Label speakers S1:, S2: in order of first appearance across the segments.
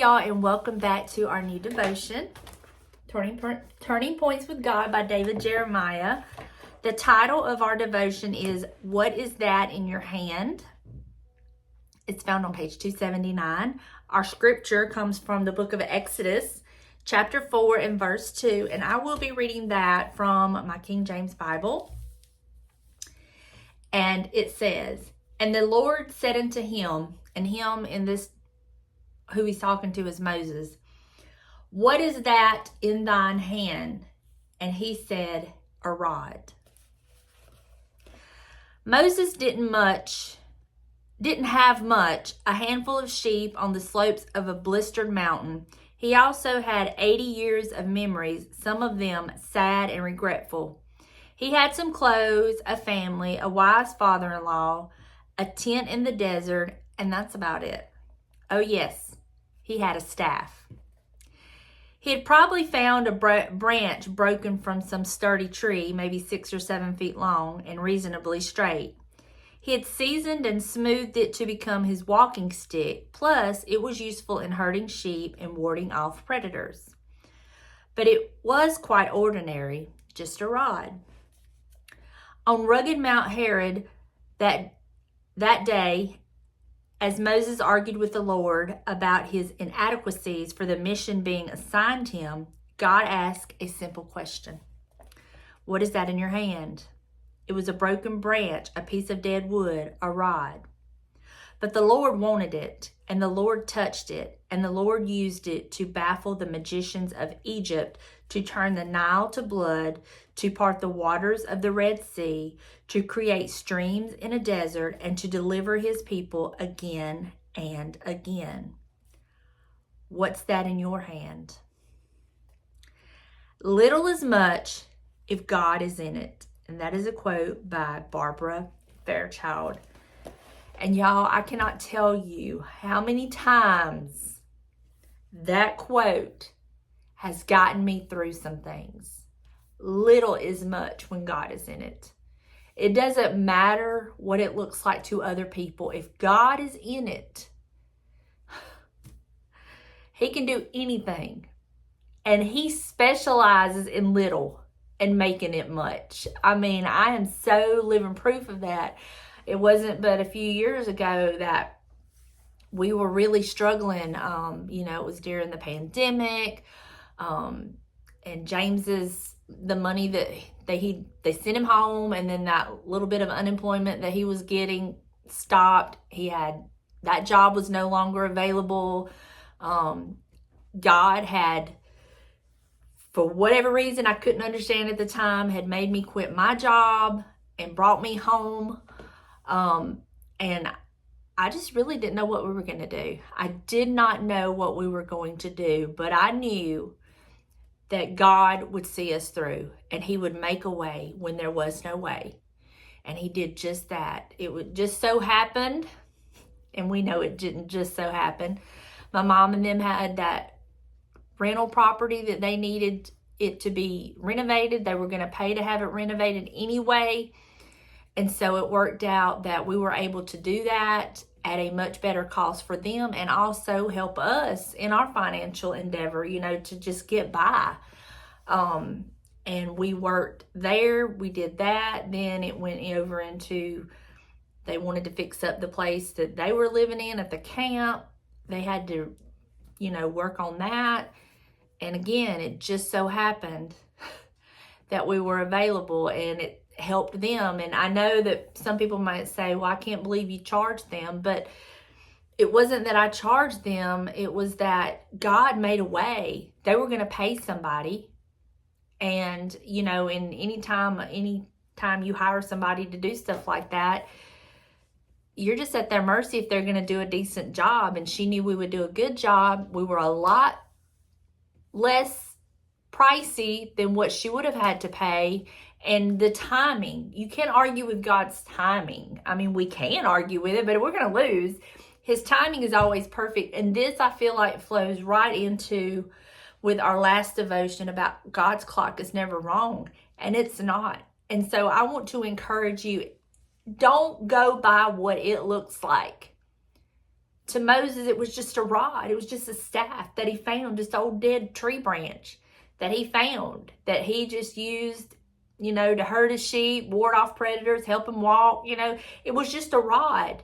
S1: y'all, and welcome back to our new devotion, Turning Points with God by David Jeremiah. The title of our devotion is, What is That in Your Hand? It's found on page 279. Our scripture comes from the book of Exodus, chapter 4 and verse 2, and I will be reading that from my King James Bible. And it says, And the Lord said unto him, and him in this, who he's talking to is Moses, What is that in thine hand? And he said, A rod. Moses didn't have much, a handful of sheep on the slopes of a blistered mountain. He also had 80 years of memories, some of them sad and regretful. He had some clothes, a family, a wise father-in-law, a tent in the desert, and that's about it. Oh yes, he had a staff. He had probably found a branch broken from some sturdy tree, maybe 6 or 7 feet long and reasonably straight. He had seasoned and smoothed it to become his walking stick, plus it was useful in herding sheep and warding off predators. But it was quite ordinary, just a rod. On rugged Mount Herod that day, as Moses argued with the Lord about his inadequacies for the mission being assigned him, God asked a simple question. What is that in your hand? It was a broken branch, a piece of dead wood, a rod. But the Lord wanted it, and the Lord touched it, and the Lord used it to baffle the magicians of Egypt, to turn the Nile to blood, to part the waters of the Red Sea, to create streams in a desert, and to deliver his people again and again. What's that in your hand? Little is much if God is in it. And that is a quote by Barbara Fairchild. And y'all, I cannot tell you how many times that quote has gotten me through some things. Little is much when God is in it. It doesn't matter what it looks like to other people. If God is in it, he can do anything. And he specializes in little and making it much. I mean, I am so living proof of that. It wasn't but a few years ago that we were really struggling. It was during the pandemic. And James's, the money that they sent him home, and then that little bit of unemployment that he was getting stopped. That job was no longer available. God had, for whatever reason I couldn't understand at the time, had made me quit my job and brought me home. And I just really didn't know what we were going to do. I did not know what we were going to do, but I knew that God would see us through and he would make a way when there was no way. And he did just that. It would just so happened, and we know it didn't just so happen. My mom and them had that rental property that they needed it to be renovated. They were going to pay to have it renovated anyway. And so it worked out that we were able to do that at a much better cost for them, and also help us in our financial endeavor, to just get by. And we worked there. We did that. Then it went over into, they wanted to fix up the place that they were living in at the camp. They had to, work on that. And again, it just so happened that we were available, and it helped them. And I know that some people might say, well, I can't believe you charged them. But it wasn't that I charged them. It was that God made a way. They were going to pay somebody. And, in any time you hire somebody to do stuff like that, you're just at their mercy if they're going to do a decent job. And she knew we would do a good job. We were a lot less pricey than what she would have had to pay. And the timing, you can't argue with God's timing. I mean, we can argue with it, but we're going to lose. His timing is always perfect. And this, I feel like, flows right into with our last devotion about God's clock is never wrong. And it's not. And so I want to encourage you, don't go by what it looks like to Moses, it was just a rod. It was just a staff that he found, just old dead tree branch that he found, that he just used, to herd his sheep, ward off predators, help him walk. It was just a rod.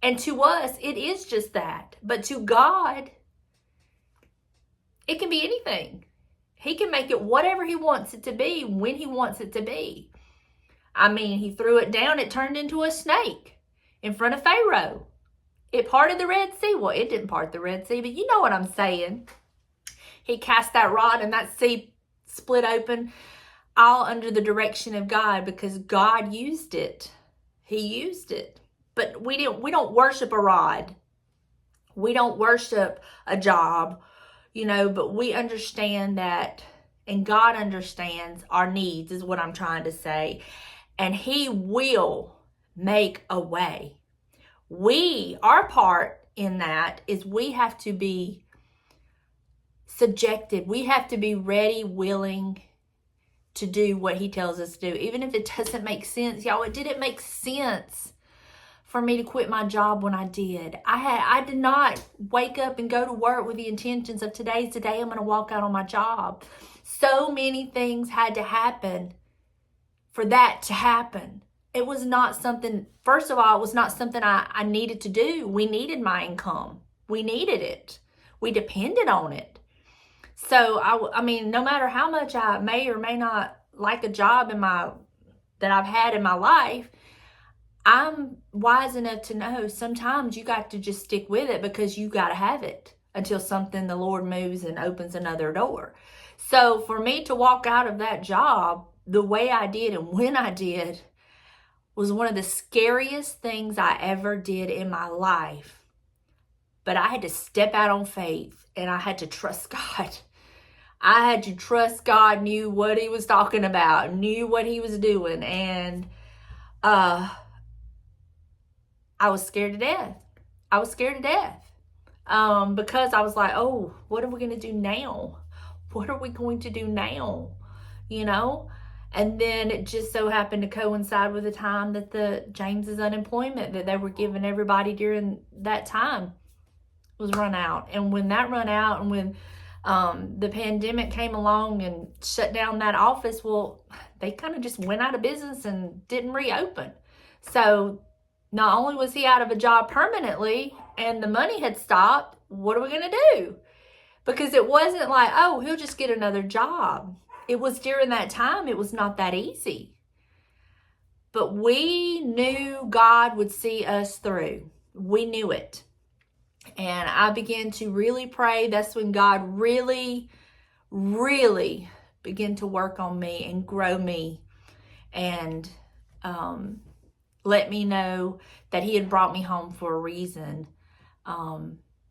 S1: And to us, it is just that. But to God, it can be anything. He can make it whatever he wants it to be, when he wants it to be. He threw it down, it turned into a snake in front of Pharaoh. It parted the Red Sea. Well, it didn't part the Red Sea, but you know what I'm saying. He cast that rod and that sea split open, all under the direction of God, because God used it. He used it. But we don't worship a rod. We don't worship a job, but we understand that, and God understands our needs, is what I'm trying to say. And he will make a way. Our part in that is we have to be subjected. We have to be ready, willing to do what he tells us to do. Even if it doesn't make sense. Y'all, it didn't make sense for me to quit my job when I did. I did not wake up and go to work with the intentions of today's the day I'm going to walk out on my job. So many things had to happen for that to happen. It was not something, first of all, it was not something I needed to do. We needed my income. We needed it. We depended on it. So, no matter how much I may or may not like a job that I've had in my life, I'm wise enough to know sometimes you got to just stick with it, because you got to have it until the Lord moves and opens another door. So for me to walk out of that job the way I did and when I did was one of the scariest things I ever did in my life. But I had to step out on faith, and I had to trust God. I had to trust God knew what he was talking about, knew what he was doing. And I was scared to death. Because I was like, oh, what are we going to do now? What are we going to do now? And then it just so happened to coincide with the time that the James's unemployment that they were giving everybody during that time was run out. And when that run out, and when the pandemic came along and shut down that office, well, they kind of just went out of business and didn't reopen. So not only was he out of a job permanently and the money had stopped, what are we going to do? Because it wasn't like, oh, he'll just get another job. It was during that time, it was not that easy. But we knew God would see us through. We knew it. And I began to really pray. That's when God really, really began to work on me and grow me, and let me know that he had brought me home for a reason.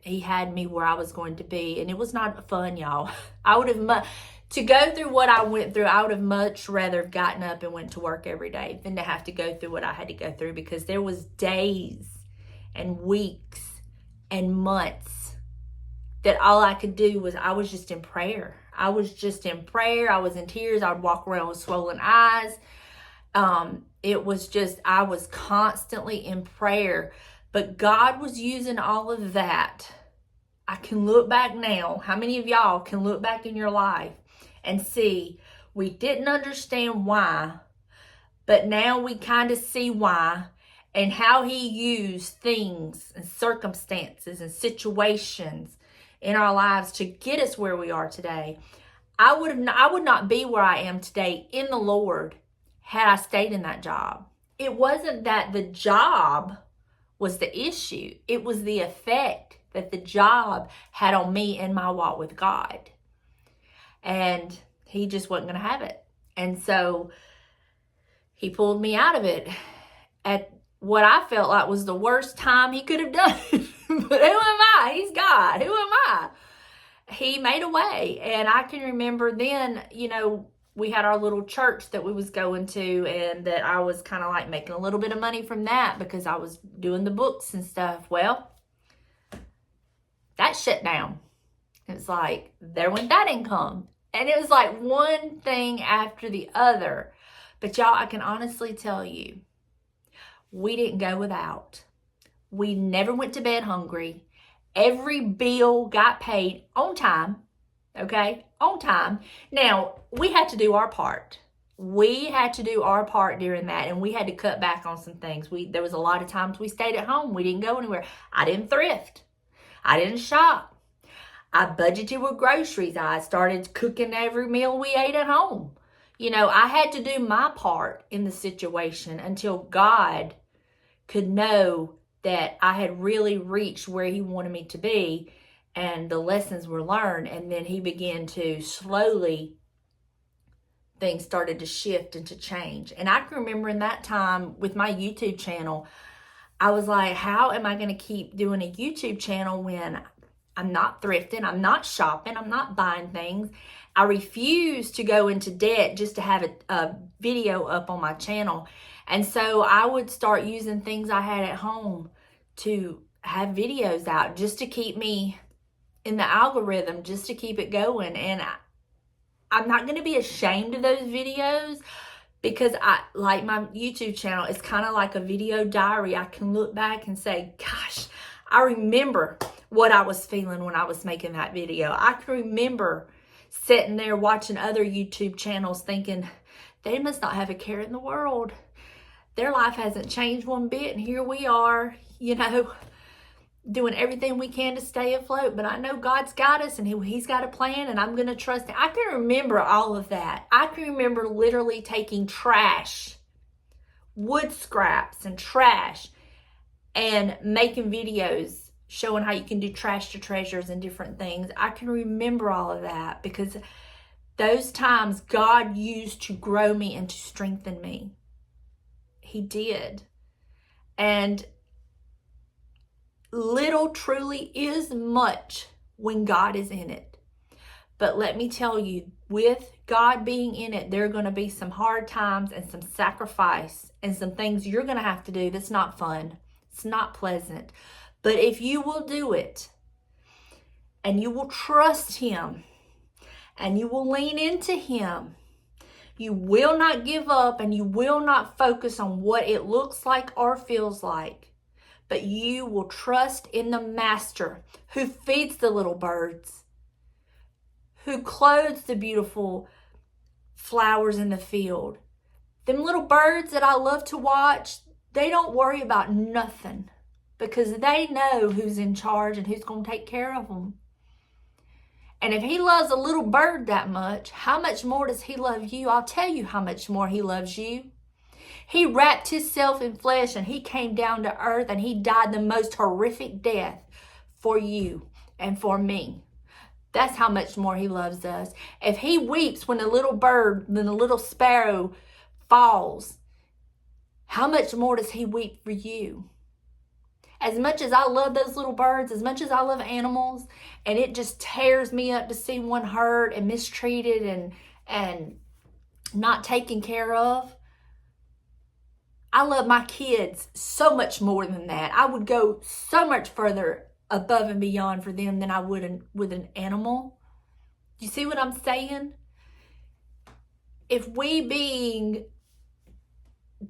S1: He had me where I was going to be, and it was not fun, y'all. I would have to go through what I went through. I would have much rather gotten up and went to work every day than to have to go through what I had to go through, because there was days and weeks and months that all I could do was, I was just in prayer. I was in tears. I would walk around with swollen eyes. It was just, I was constantly in prayer. But God was using all of that. I can look back now. How many of y'all can look back in your life and see, we didn't understand why, but now we kind of see why, and how he used things and circumstances and situations in our lives to get us where we are today. I would not be where I am today in the Lord had I stayed in that job. It wasn't that the job was the issue. It was the effect that the job had on me in my walk with God. And he just wasn't going to have it. And so he pulled me out of it at what I felt like was the worst time he could have done. But who am I? He's God. Who am I? He made a way. And I can remember then, we had our little church that we was going to, and that I was kind of like making a little bit of money from that because I was doing the books and stuff. Well, that shut down. It was like, there went that income. And it was like one thing after the other. But y'all, I can honestly tell you, we didn't go without. We never went to bed hungry. Every bill got paid on time, okay? On time. Now, we had to do our part. We had to do our part during that, and we had to cut back on some things. There was a lot of times we stayed at home. We didn't go anywhere. I didn't thrift. I didn't shop. I budgeted with groceries. I started cooking every meal we ate at home. You know, I had to do my part in the situation until God could know that I had really reached where he wanted me to be and the lessons were learned. And then he began to slowly, things started to shift and to change. And I can remember in that time with my YouTube channel, I was like, how am I going to keep doing a YouTube channel when I'm not thrifting, I'm not shopping, I'm not buying things? I refuse to go into debt just to have a video up on my channel. And so I would start using things I had at home to have videos out just to keep me in the algorithm, just to keep it going. And I'm not going to be ashamed of those videos because like my YouTube channel, it's kind of like a video diary. I can look back and say, gosh, I remember what I was feeling when I was making that video. I can remember sitting there watching other YouTube channels thinking, they must not have a care in the world. Their life hasn't changed one bit, and here we are, you know, doing everything we can to stay afloat. But I know God's got us, and he's got a plan, and I'm going to trust him. I can remember all of that. I can remember literally taking trash, wood scraps and trash, and making videos showing how you can do trash to treasures and different things. I can remember all of that because those times God used to grow me and to strengthen me. He did. And little truly is much when God is in it. But let me tell you, with God being in it, there are going to be some hard times and some sacrifice and some things you're going to have to do that's not fun. It's not pleasant. But if you will do it, and you will trust him, and you will lean into him, you will not give up, and you will not focus on what it looks like or feels like. But you will trust in the master who feeds the little birds, who clothes the beautiful flowers in the field. Them little birds that I love to watch, they don't worry about nothing because they know who's in charge and who's going to take care of them. And if he loves a little bird that much, how much more does he love you? I'll tell you how much more he loves you. He wrapped himself in flesh and he came down to earth and he died the most horrific death for you and for me. That's how much more he loves us. If he weeps when a little bird, when a little sparrow falls, how much more does he weep for you? As much as I love those little birds, as much as I love animals, and it just tears me up to see one hurt and mistreated and not taken care of, I love my kids so much more than that. I would go so much further above and beyond for them than I would with an animal. You see what I'm saying? If we being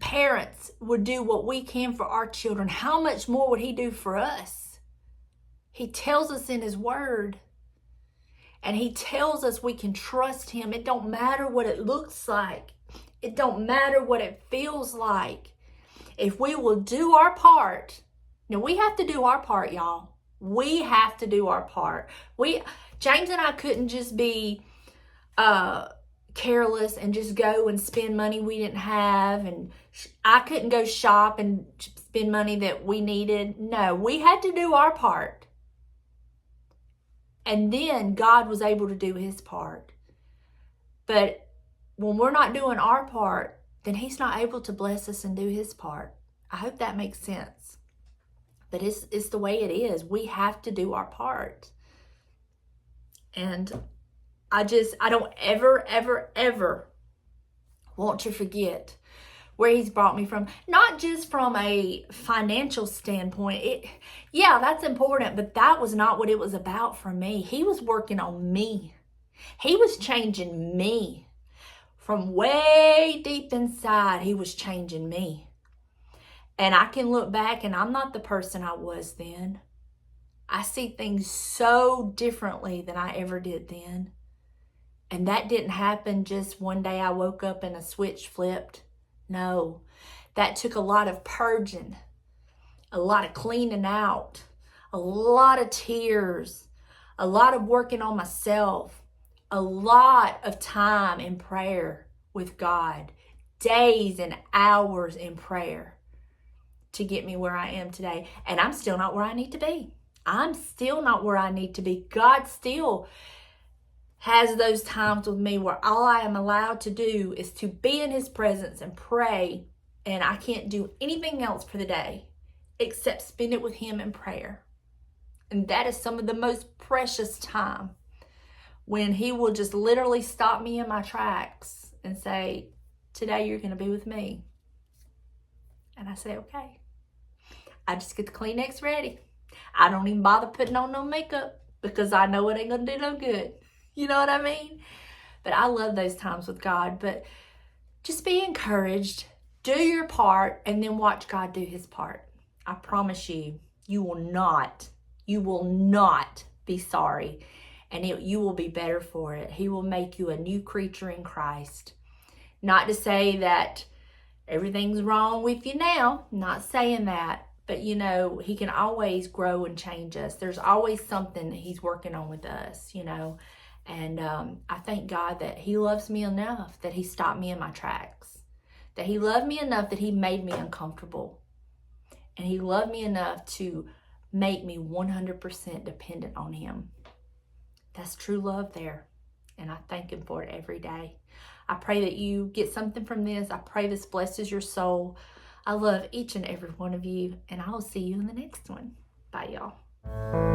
S1: parents would do what we can for our children, how much more would he do for us? He tells us in his word, and he tells us we can trust him. It don't matter what it looks like. It don't matter what it feels like. If we will do our part, now we have to do our part, y'all. We have to do our part. James and I couldn't just be careless and just go and spend money we didn't have, and I couldn't go shop and spend money that we needed. No, we had to do our part. And then God was able to do his part. But when we're not doing our part, then he's not able to bless us and do his part. I hope that makes sense. But it's the way it is. We have to do our part. And I don't ever want to forget where he's brought me from. Not just from a financial standpoint. Yeah, that's important, but that was not what it was about for me. He was working on me. He was changing me. From way deep inside, he was changing me. And I can look back and I'm not the person I was then. I see things so differently than I ever did then. And that didn't happen just one day I woke up and a switch flipped. No, that took a lot of purging, a lot of cleaning out, a lot of tears, a lot of working on myself, a lot of time in prayer with God, days and hours in prayer to get me where I am today. And I'm still not where I need to be. I'm still not where I need to be. God still has those times with me where all I am allowed to do is to be in his presence and pray, and I can't do anything else for the day except spend it with him in prayer. And that is some of the most precious time, when he will just literally stop me in my tracks and say, today you're going to be with me. And I say, okay. I just get the Kleenex ready. I don't even bother putting on no makeup because I know it ain't going to do no good. You know what I mean? But I love those times with God. But just be encouraged. Do your part and then watch God do his part. I promise you, you will not be sorry. And you will be better for it. He will make you a new creature in Christ. Not to say that everything's wrong with you now. Not saying that. But, you know, he can always grow and change us. There's always something that he's working on with us, you know. And I thank God that he loves me enough that he stopped me in my tracks. That he loved me enough that he made me uncomfortable. And he loved me enough to make me 100% dependent on him. That's true love there. And I thank him for it every day. I pray that you get something from this. I pray this blesses your soul. I love each and every one of you. And I will see you in the next one. Bye, y'all.